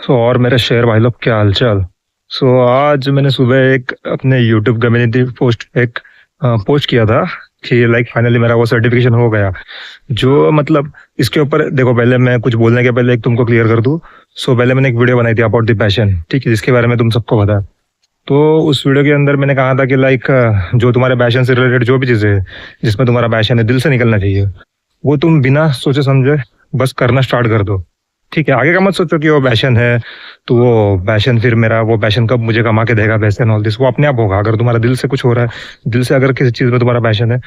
और मेरे शेर भाई लोग, क्या हालचाल। आज मैंने सुबह एक अपने यूट्यूब कम्युनिटी पोस्ट एक पोस्ट किया था कि लाइक फाइनली मेरा वो सर्टिफिकेशन हो गया। जो मतलब इसके ऊपर देखो, पहले मैं कुछ बोलने के पहले एक तुमको क्लियर कर दूं। पहले मैंने एक वीडियो बनाई थी अबाउट द पैशन, ठीक है, जिसके बारे में तुम सबको पता है। तो उस वीडियो के अंदर मैंने कहा था कि लाइक जो तुम्हारे पैशन से रिलेटेड जो भी चीज़ें है, जिसमें तुम्हारा पैशन है, दिल से निकलना चाहिए, वो तुम बिना सोचे समझे बस करना स्टार्ट कर दो। ठीक है, आगे का मत सोचो कि वो पैशन है तो वो पैशन फिर मेरा वो पैशन कब मुझे कमा के देगा पैसे एंड ऑल दिस। वो अपने आप होगा अगर तुम्हारा दिल से कुछ हो रहा है, दिल से अगर किसी चीज़ में तुम्हारा पैशन है,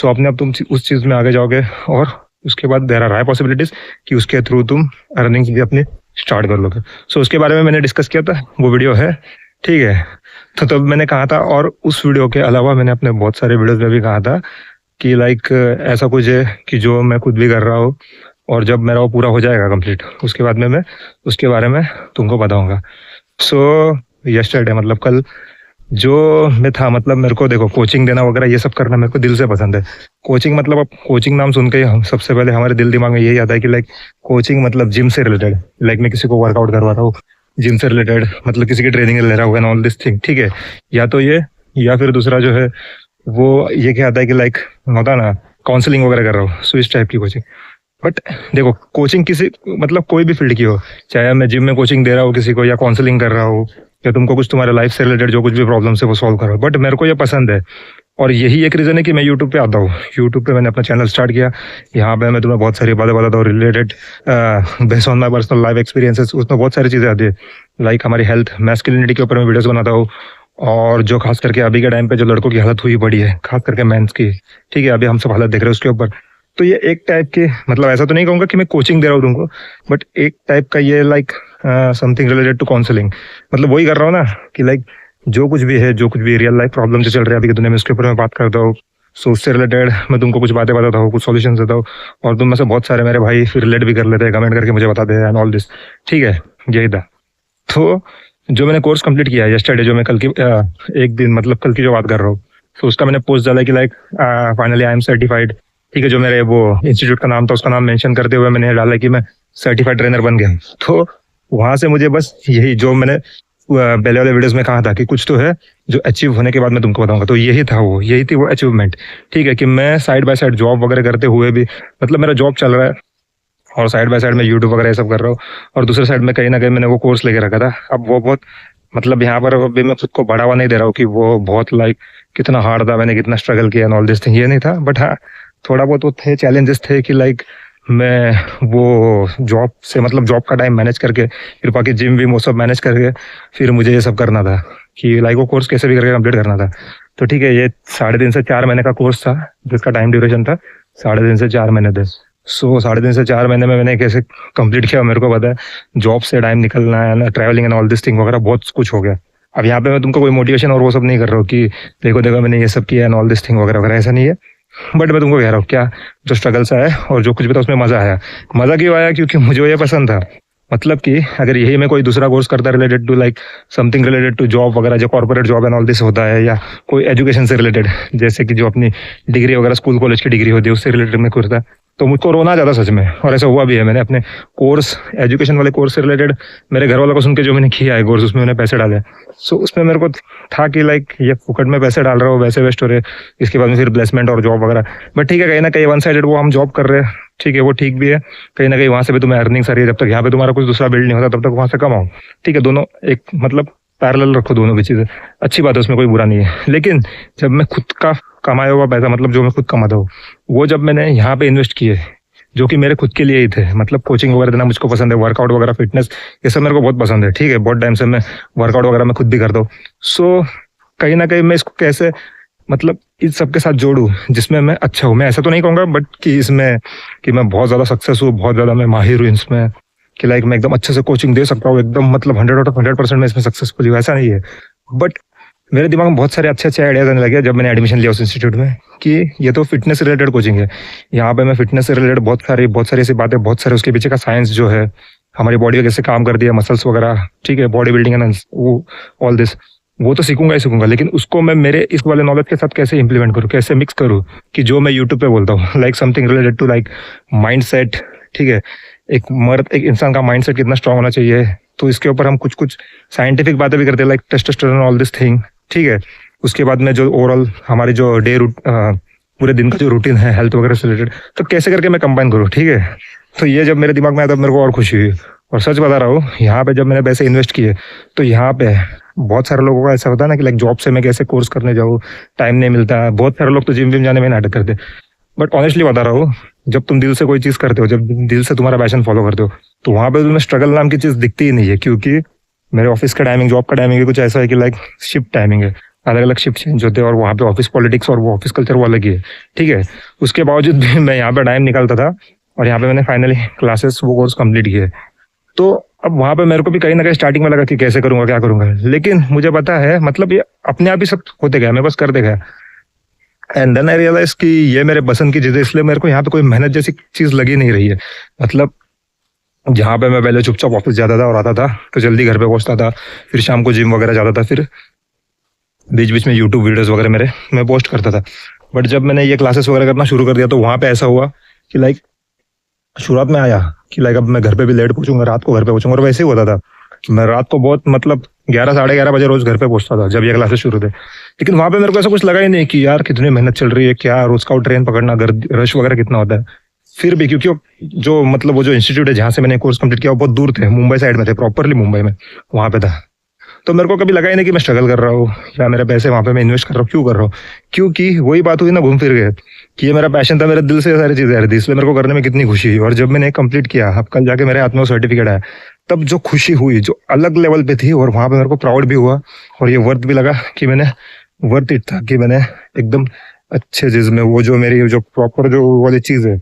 अपने आप तुम उस चीज़ में आगे जाओगे। और उसके बाद देर आर हाई पॉसिबिलिटीज कि उसके थ्रू तुम अर्निंग्स भी अपनी स्टार्ट कर लोगे। उसके बारे में मैंने डिस्कस किया था, वो वीडियो है, ठीक है। तो तब मैंने कहा था, और उस वीडियो के अलावा मैंने अपने बहुत सारे वीडियोज में भी कहा था कि लाइक ऐसा कुछ है कि जो मैं खुद भी कर रहा हूँ, और जब मेरा वो पूरा हो जाएगा कंप्लीट, उसके बाद में मैं उसके बारे में तुमको बताऊंगा। यस्टरडे मतलब कल जो मैं था, मतलब मेरे को देखो कोचिंग देना वगैरह ये सब करना मेरे को दिल से पसंद है। कोचिंग मतलब, अब कोचिंग नाम सुन के ही हम सबसे पहले हमारे दिल दिमाग में यही आता है कि लाइक कोचिंग मतलब जिम से रिलेटेड, लाइक मैं किसी को वर्कआउट करवा रहा हूँ जिम से रिलेटेड, मतलब किसी की ट्रेनिंग ले रहा हूँ एंड ऑल दिस थिंग, ठीक है। या तो ये, या फिर दूसरा जो है वो ये क्या आता है कि लाइक होता ना काउंसलिंग वगैरह कर रहा हूँ, सो इस टाइप की कोचिंग। बट देखो, कोचिंग किसी मतलब कोई भी फील्ड की हो, चाहे मैं जिम में कोचिंग दे रहा हूँ किसी को, या काउंसलिंग कर रहा हूँ, या तुमको कुछ तुम्हारे लाइफ से रिलेटेड जो कुछ भी प्रॉब्लम है वो सॉल्व कर रहा हूँ, बट मेरे को ये पसंद है। और यही एक रीज़न है कि मैं यूट्यूब पे आता हूँ। यूट्यूब पे मैंने अपना चैनल स्टार्ट किया, यहाँ पे मैं तुम्हें बहुत सारी बातें बताता हूँ related based on my personal life experiences. उसमें बहुत सारी चीज़ें आती है, लाइक हमारी हेल्थ, मैस्कुलिनिटी के ऊपर मैं वीडियोस बनाता हूँ। और जो खास करके अभी के टाइम पे जो लड़कों की हालत हुई पड़ी है, खास करके मेंस की, ठीक है, अभी हम सब हालत देख रहे हैं उसके ऊपर। तो ये एक टाइप के, मतलब ऐसा तो नहीं कहूँगा कि मैं कोचिंग दे रहा हूँ तुमको, बट एक टाइप का ये like something related to counselling, मतलब वही कर रहा हूँ ना कि लाइक जो कुछ भी है, जो कुछ भी रियल लाइफ प्रॉब्लम जो चल रही है अभी की दुनिया में, उसके ऊपर मैं बात करता हूँ। उससे रिलेटेड मैं तुमको कुछ बातें बताता हूँ, कुछ सॉल्यूशन देता हूँ, और तुम में से बहुत सारे मेरे भाई रिलेट भी कर लेते हैं, कमेंट करके मुझे बताते हैं एंड ऑल दिस, ठीक है। यही था। तो जो मैंने कोर्स कंप्लीट किया है यस्टरडे, जो मैं कल की एक दिन मतलब कल की जो बात कर रहा हूँ, तो उसका मैंने पोस्ट डाला कि like finally I am certified, ठीक है। जो मेरे वो इंस्टीट्यूट का नाम था उसका नाम मेंशन करते हुए मैंने डाला कि मैं सर्टिफाइड ट्रेनर बन गया। तो वहां से मुझे बस यही, जो मैंने पहले वाले वीडियोस में कहा था कि कुछ तो है जो अचीव होने के बाद मैं तुमको बताऊंगा, तो यही था वो, यही थी वो अचीवमेंट, ठीक है। कि मैं साइड बाय साइड जॉब वगैरह करते हुए भी, मतलब मेरा जॉब चल रहा है और साइड बाय साइड में यूट्यूब वगैरह ये सब कर रहा हूँ, और दूसरे साइड में कहीं ना कहीं मैंने वो कोर्स लेके रखा था। अब वो बहुत, मतलब यहाँ पर अभी मैं खुद को बढ़ावा नहीं दे रहा हूँ कि वो बहुत लाइक कितना हार्ड था, मैंने कितना स्ट्रगल किया एंड ऑल दिस थिंग, ये नहीं था। बट हाँ, थोड़ा बहुत वो थे, चैलेंजेस थे कि लाइक मैं वो जॉब से, मतलब जॉब का टाइम मैनेज करके, फिर बाकी जिम भी वो सब मैनेज करके, फिर मुझे ये सब करना था कि लाइक वो कोर्स कैसे भी करके कंप्लीट करना था। तो ठीक है, ये 3.5 से 4 महीने का कोर्स था, जिसका टाइम ड्यूरेशन था 3.5 से 4 महीने थे। 3.5 से 4 महीने में मैंने कैसे कंप्लीट किया मेरे को पता है। जॉब से टाइम निकलना है ना, travelling and all this thing वगैरह बहुत कुछ हो गया। अब यहाँ पे मैं तुमको कोई मोटिवेशन और वो सब नहीं कर रहा हूँ कि देखो देखो मैंने ये सब किया एंड ऑल दिस थिंग वगैरह वगैरह, ऐसा नहीं है। बट मैं तुमको कह रहा हूँ क्या जो स्ट्रगल्स आया और जो कुछ भी था उसमें मजा आया। मजा क्यों आया? क्योंकि मुझे ये पसंद था। मतलब कि अगर यही मैं कोई दूसरा कोर्स करता related to like something related to job वगैरह, जो corporate job and all this होता है, या कोई एजुकेशन से रिलेटेड, जैसे कि जो अपनी डिग्री वगैरह स्कूल कॉलेज की डिग्री होती है उससे रिलेटेड मैं करता, तो मुझको रोना ज़्यादा सच में। और ऐसा हुआ भी है, मैंने अपने कोर्स, एजुकेशन वाले कोर्स से रिलेटेड मेरे घर वालों को सुन के जो मैंने किया है कोर्स, उसमें मैंने पैसे डाले। उसमें मेरे को था कि लाइक ये फुकट में पैसे डाल रहा हूँ, वैसे वेस्ट हो रहे, इसके बाद में फिर प्लेसमेंट और जॉब वगैरह। बट ठीक है, कहीं ना कहीं वन साइडेड वो हम जॉब कर रहे हैं, ठीक है, वो ठीक भी है। कहीं ना कहीं वहां से भी तुम्हें अर्निंग आ रही है, जब तक यहाँ पे तुम्हारा कुछ दूसरा बिल्ड नहीं होता तब तक वहां से कमाओ, ठीक है। दोनों एक मतलब पैरेलल रखो, दोनों भी चीजें अच्छी बात है, उसमें कोई बुरा नहीं है। लेकिन जब मैं खुद का कमाया हुआ पैसा, मतलब जो मैं खुद कमाता हूँ, वो जब मैंने यहाँ पे इन्वेस्ट किए, जो कि मेरे खुद के लिए ही थे, मतलब कोचिंग वगैरह देना मुझको पसंद है, वर्कआउट वगैरह फिटनेस ये सब मेरे को बहुत पसंद है, ठीक है। बहुत टाइम से मैं वर्कआउट वगैरह मैं खुद भी करता हूँ। कहीं ना कहीं मैं इसको कैसे मतलब इस सब के साथ जोड़ूं जिसमें मैं अच्छा हूँ। मैं ऐसा तो नहीं कहूँगा बट कि इसमें कि मैं बहुत ज़्यादा सक्सेस हूँ, बहुत ज़्यादा मैं माहिर हूँ इसमें, कि लाइक मैं एकदम अच्छे से कोचिंग दे सकता हूँ, एकदम मतलब 100% में इसमें सक्सेसफुल हूँ, ऐसा नहीं है। बट मेरे दिमाग में बहुत सारे अच्छे अच्छे आइडियाज आने लगे जब मैंने एडमिशन लिया उस इंस्टीट्यूट में, कि ये तो फिटनेस रिलेटेड कोचिंग है। यहाँ पे मैं फिटनेस से रिलेटेड बहुत सारी ऐसी बातें, बहुत सारे उसके पीछे का साइंस जो है, हमारी बॉडी का कैसे काम करती है, मसल्स वगैरह, ठीक है, बॉडी बिल्डिंग एंड वो ऑल दिस, वो तो सीखूंगा ही सीखूंगा। लेकिन उसको मैं मेरे इस वाले नॉलेज के साथ कैसे इंप्लीमेंट करूँ, कैसे मिक्स करूँ, कि जो मैं यूट्यूब पे बोलता हूँ like something related to like mind set, ठीक है। एक इंसान का माइंड सेट कितना स्ट्रांग होना चाहिए, तो इसके ऊपर हम कुछ कुछ साइंटिफिक बातें भी करते हैं, like testosterone all this thing, ठीक है। उसके बाद में जो ओवरऑल हमारी जो पूरे दिन का जो रूटीन है हेल्थ वगैरह से रिलेटेड, तो कैसे करके मैं कंबाइन करूँ, ठीक है। तो ये जब मेरे दिमाग में आया तब मेरे को और खुशी हुई। और सच बता रहा हूँ, यहाँ पे जब मैंने पैसे इन्वेस्ट किए तो यहाँ पे बहुत सारे लोगों का ऐसा होता है ना कि लाइक जॉब से मैं कैसे कोर्स करने जाऊँ, टाइम नहीं मिलता। बहुत सारे लोग तो जिम विम जाने में नाटक करते। बट ऑनेस्टली बता रहा हूँ, जब तुम दिल से कोई चीज करते हो, जब दिल से तुम्हारा पैशन फॉलो करते हो, तो वहां पे तुम्हें स्ट्रगल नाम की चीज दिखती ही नहीं है। क्योंकि मेरे ऑफिस का टाइमिंग, जॉब का टाइमिंग कुछ ऐसा है कि लाइक शिफ्ट टाइमिंग है, अलग अलग शिफ्ट चेंज होते हैं, और वहाँ पे ऑफिस पॉलिटिक्स और वो ऑफिस कल्चर वो अलग ही है, ठीक है। उसके बावजूद भी मैं यहाँ पे टाइम निकालता था, और यहाँ पे मैंने फाइनली क्लासेस वो कोर्स कंप्लीट किए। तो अब वहां पे मेरे को भी कहीं ना कहीं स्टार्टिंग में लगा कि कैसे करूंगा, क्या करूंगा, लेकिन मुझे पता है मतलब ये अपने आप ही सब होते गया, मैं बस करते गया। एंड देन आई रियलाइज कि ये मेरे पसंद की चीज है, इसलिए मेरे को यहाँ पे कोई मेहनत जैसी चीज लगी नहीं रही है। मतलब जहाँ पे मैं पहले चुपचाप ऑफिस जाता था और आता था, तो जल्दी घर पे पहुंचता था, फिर शाम को जिम वगैरह जाता था, फिर बीच बीच में यूट्यूब वीडियोस वगैरह मेरे मैं पोस्ट करता था। बट जब मैंने ये क्लासेस वगैरह करना शुरू कर दिया, तो वहाँ पे ऐसा हुआ कि लाइक शुरुआत में आया कि लाइक अब मैं घर पे भी लेट पहुंचूंगा, रात को घर पे पहुंचूंगा, और वैसे ही होता था। मैं रात को बहुत मतलब 11 साढ़े 11 बजे रोज घर पे पहुंचता था जब ये क्लासेस शुरू थे। लेकिन वहां पे मेरे को ऐसा कुछ लगा ही नहीं कि यार कितनी मेहनत चल रही है, क्या रोज का ट्रेन पकड़ना, रश वगैरह कितना होता है। फिर भी क्योंकि जो मतलब वो जो इंस्टीट्यूट है जहाँ से मैंने कोर्स कंप्लीट किया वो बहुत दूर थे, मुंबई साइड में थे, प्रॉपरली मुंबई में वहां पे था। तो मेरे को कभी लगा ही नहीं कि मैं स्ट्रगल कर रहा हूँ या मेरे पैसे वहां पे मैं इन्वेस्ट कर रहा हूँ, क्यों कर रहा हूँ। क्योंकि वही बात हुई ना, घूम फिर गए कि ये मेरा पैशन था, मेरे दिल से सारी चीजें आ रही थी, इसलिए मेरे को करने में कितनी खुशी हुई। और जब मैंने कंप्लीट किया, अब कल जाके मेरे हाथ में वो सर्टिफिकेट आया, तब जो खुशी हुई जो अलग लेवल पे थी, और वहां पे मेरे को प्राउड भी हुआ, और ये वर्थ भी लगा कि मैंने वर्थ इट था कि मैंने एकदम अच्छे चीज में वो जो मेरी जो प्रॉपर जो वाली चीज है,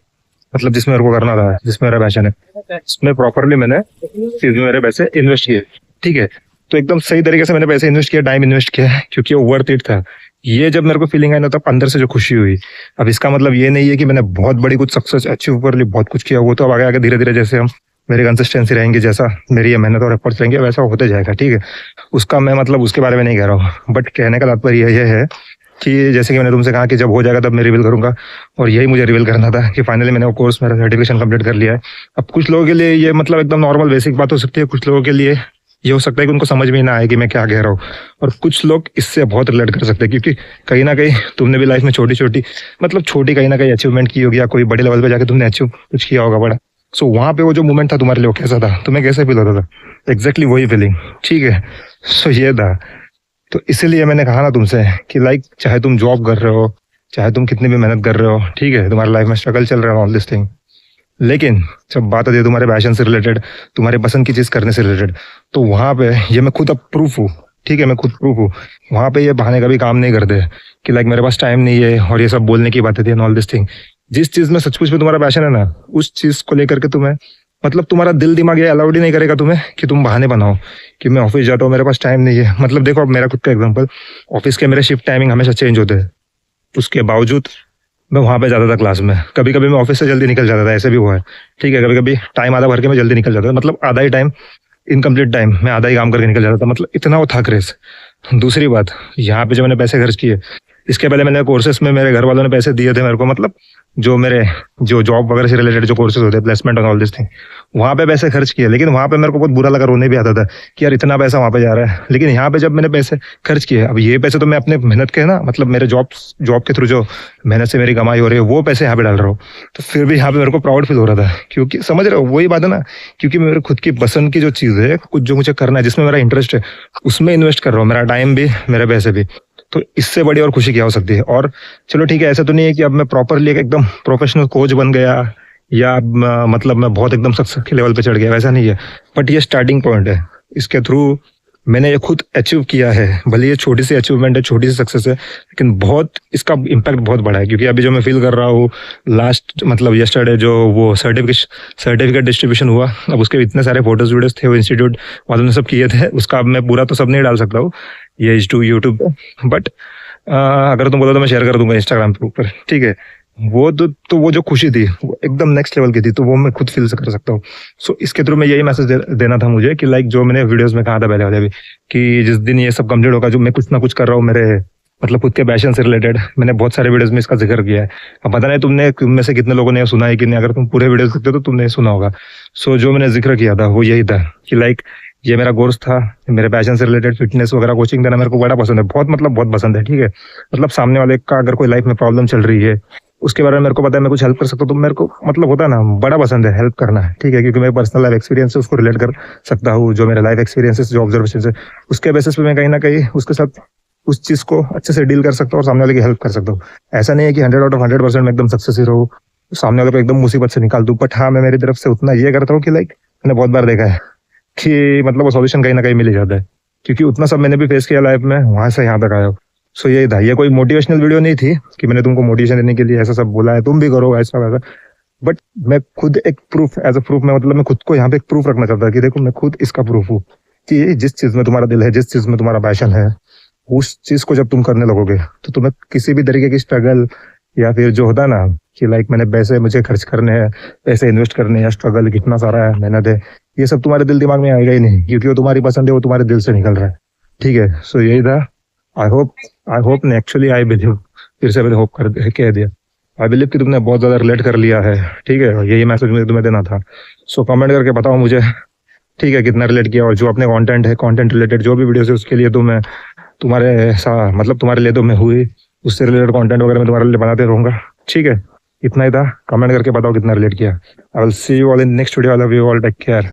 मतलब जिसमें मेरे को करना था, जिसमें मेरा पैशन है, उसमें प्रॉपरली मैंने चीज में मेरे पैसे इन्वेस्ट किए, ठीक है। तो एकदम सही तरीके से मैंने पैसे इन्वेस्ट किया, टाइम इन्वेस्ट किया, क्योंकि वो वर्थ इट था। ये जब मेरे को फीलिंग आई ना, तब अंदर से जो खुशी हुई। अब इसका मतलब ये नहीं है कि मैंने बहुत बड़ी कुछ सक्सेस अचीव कर ली, बहुत कुछ किया, वो तो अब आगे आगे धीरे धीरे जैसे हम मेरी कंसिस्टेंसी रहेंगे, जैसा मेरी ये मेहनत और एफर्ट्स रहेंगे, वैसा होते जाएगा, ठीक है। उसका मैं मतलब उसके बारे में नहीं कह रहा हूँ, बट कहने का तात्पर्य यह है कि जैसे कि मैंने तुमसे कहा कि जब हो जाएगा तब मैं रिवील करूंगा, और यही मुझे रिवील करना था कि फाइनली मैंने वो कोर्स, मेरा सर्टिफिकेशन कंप्लीट कर लिया है। अब कुछ लोगों के लिए ये मतलब एकदम नॉर्मल बेसिक बात हो सकती है, कुछ लोगों के लिए ये हो सकता है कि उनको समझ में ही ना आए कि मैं क्या कह रहा हूँ, और कुछ लोग इससे बहुत रिलेट कर सकते हैं, क्योंकि कहीं ना कहीं तुमने भी लाइफ में छोटी छोटी मतलब छोटी कहीं ना कहीं अचीवमेंट की होगी, या कोई बड़े लेवल पे जाके तुमने अचीव कुछ किया होगा बड़ा। सो वहां पे वो जो मोमेंट था तुम्हारे लिए वो कैसा था, तुम्हें कैसे फील होता था, एग्जैक्टली वही फीलिंग, ठीक है। सो ये था। तो इसीलिए मैंने कहा ना तुमसे कि लाइक चाहे तुम जॉब कर रहे हो, चाहे तुम कितनी भी मेहनत कर रहे हो, ठीक है, तुम्हारी लाइफ में स्ट्रगल चल रहा है, ऑल दिस थिंग, लेकिन जब बात आती है तुम्हारे पैशन से रिलेटेड, तुम्हारे पसंद की चीज करने से रिलेटेड, तो वहां पे ये मैं खुद अब प्रूफ हूँ, ठीक है, मैं खुद प्रूफ हूँ। वहां पे ये बहाने का भी काम नहीं करते कि लाइक मेरे पास टाइम नहीं है और ये सब बोलने की बातें थी, ऑल दिस थिंग। जिस चीज में सचमुच में तुम्हारा पैशन है ना, उस चीज को लेकर के तुम्हें मतलब तुम्हारा दिल दिमाग ये अलाउड ही नहीं करेगा तुम्हें कि तुम बहाने बनाओ कि मैं ऑफिस जाता हूँ, मेरे पास टाइम नहीं है। मतलब देखो, अब मेरा खुद का एग्जांपल, ऑफिस के मेरे शिफ्ट टाइमिंग हमेशा चेंज होते हैं, उसके बावजूद मैं वहां पे जाता था क्लास में। कभी कभी मैं ऑफिस से जल्दी निकल जाता था, ऐसे भी हुआ है, ठीक है। कभी कभी टाइम आधा भर के मैं जल्दी निकल जाता था, मतलब आधा ही टाइम, इनकम्प्लीट टाइम मैं आधा ही काम करके निकल जाता था, मतलब इतना वो था क्रेज। दूसरी बात, यहाँ पे जो मैंने पैसे खर्च किए, इसके पहले मैंने कोर्सेस में मेरे घर वालों ने पैसे दिए थे मेरे को, मतलब जो मेरे जो जॉब वगैरह से रिलेटेड जो कोर्सेज होते हैं, प्लेसमेंट और ऑल दिस थिंग, वहां पे पैसे खर्च किए। लेकिन वहां पे मेरे को बहुत बुरा लगा, रोने भी आता था कि यार इतना पैसा वहां पे जा रहा है। लेकिन यहाँ पे जब मैंने पैसे खर्च किए, अब ये पैसे तो मैं अपने मेहनत के ना, मतलब मेरे जॉब के थ्रू जो मेहनत से मेरी कमाई हो रही है, वो पैसे यहाँ पे डाल रहा हूँ। तो फिर भी यहाँ पे मेरे को प्राउड फील हो रहा था, क्योंकि समझ रहे हो वही बात है ना, क्योंकि मेरे खुद की पसंद की जो चीज है, कुछ जो मुझे करना है, जिसमें मेरा इंटरेस्ट है, उसमें इन्वेस्ट कर रहा हूँ, मेरा टाइम भी मेरे पैसे भी। तो इससे बड़ी और खुशी क्या हो सकती है। और चलो ठीक है, ऐसा तो नहीं है कि अब मैं प्रॉपरली एकदम प्रोफेशनल कोच बन गया, या मतलब मैं बहुत एकदम सक्सेस के लेवल पे चढ़ गया, वैसा नहीं है। बट ये स्टार्टिंग पॉइंट है, इसके थ्रू मैंने ये खुद अचीव किया है। भले ये छोटी सी अचीवमेंट है, छोटी सी सक्सेस है, लेकिन बहुत इसका इम्पैक्ट बहुत बड़ा है। क्योंकि अभी जो मैं फील कर रहा हूँ, लास्ट मतलब यस्टरडे जो वो सर्टिफिकेट डिस्ट्रीब्यूशन हुआ, अब उसके इतने सारे फोटोज वीडियोस थे, वो इंस्टीट्यूट वालों ने सब किए थे, उसका अब मैं पूरा तो सब नहीं डाल सकता हूँ ये यूट्यूब पे, बट अगर तुम बोलो तो मैं शेयर कर दूंगा इंस्टाग्राम के ऊपर, ठीक है। वो तो वो जो खुशी थी वो एकदम नेक्स्ट लेवल की थी, तो वो मैं खुद फील कर सकता हूँ। सो इसके थ्रू मैं यही मैसेज देना था मुझे कि लाइक जो मैंने वीडियोस में कहा था पहले वाले भी, कि जिस दिन ये सब कंप्लीट होगा, जो मैं कुछ ना कुछ कर रहा हूँ मेरे मतलब खुद के पैशन से रिलेटेड, मैंने बहुत सारे वीडियोस में इसका जिक्र किया है। अब पता नहीं तुम में से कितने लोगों ने सुना है कि नहीं, अगर तुम पूरे वीडियोस देखते हो तो तुमने सुना होगा। सो जो मैंने जिक्र किया था वो यही था कि लाइक ये मेरा कोर्स था, मेरे पैशन से रिलेटेड फिटनेस वगैरह कोचिंग देना मेरे को बड़ा पसंद है, बहुत मतलब बहुत पसंद है। ठीक है, मतलब सामने वाले का अगर कोई लाइफ में प्रॉब्लम चल रही है, उसके बारे में मेरे को पता है, मैं कुछ हेल्प कर सकता हूँ, तो मेरे को मतलब होता है ना, बड़ा पसंद है हेल्प करना। ठीक है, क्योंकि मेरे पर्सनल लाइफ एक्सपीरियंस है, उसको रिलेट कर सकता हूँ, जो मेरे लाइफ एक्सपीरियंसेस, जो ऑब्जर्वेशन है, उसके बेसिस पे मैं कहीं ना कहीं उसके साथ उस चीज को अच्छे से डील कर सकता हूँ और सामने वाले की हेल्प कर सकता हूँ। ऐसा नहीं है कि 100 आउट ऑफ 100% मैं एकदम सक्सेस ही रहूँ, सामने वाले को एकदम मुसीबत से निकाल दूं, बट हाँ मैं मेरी तरफ से उतना ये करता हूँ कि लाइक मैंने बहुत बार देखा है कि मतलब वो सॉल्यूशन कहीं ना कहीं मिल ही जाता है, क्योंकि उतना सब मैंने भी फेस किया लाइफ में, वहां से यहाँ तक आया हूँ। सो ये था, ये कोई मोटिवेशनल वीडियो नहीं थी कि मैंने तुमको मोटिवेशन देने के लिए ऐसा सब बोला है तुम भी करो ऐसा वैसा, बट मैं खुद एक प्रूफ, एज अ प्रूफ, मैं मतलब मैं खुद को यहाँ पे एक प्रूफ रखना चाहता कि देखो मैं खुद इसका प्रूफ हूँ कि जिस चीज में तुम्हारा दिल है, जिस चीज में तुम्हारा पैशन है, उस चीज को जब तुम करने लगोगे तो तुम्हें किसी भी तरीके की स्ट्रगल या फिर जो होता है ना कि लाइक मैंने पैसे मुझे खर्च करने हैं, पैसे इन्वेस्ट करने हैं, या स्ट्रगल कितना सारा है, मेहनत है, ये सब तुम्हारे दिल दिमाग में आएगा ही नहीं, क्योंकि वो तुम्हारी पसंद है, वो तुम्हारे दिल से निकल रहा है। ठीक है, सो यही था। आई होप ने एक्चुअली आई बिलीव, फिर से मैंने होप कर कह दिया, आई बिलीव कि तुमने बहुत ज्यादा रिलेट कर लिया है। ठीक है, यही मैसेज मुझे तुम्हें देना था। सो कमेंट करके बताओ मुझे, ठीक है, कितना रिलेट किया, और जो अपने कंटेंट है, कंटेंट रिलेटेड जो भी वीडियोस है, उसके लिए तो मैं तुम्हारे मतलब तुम्हारे लिए तो मैं हुई, उससे रिलेटेड कंटेंट वगैरह मैं तुम्हारे लिए बनाते रहूंगा। ठीक है, इतना ही था, कमेंट करके बताओ कितना रिलेट किया। I will see you all in next video, I love you all, take care.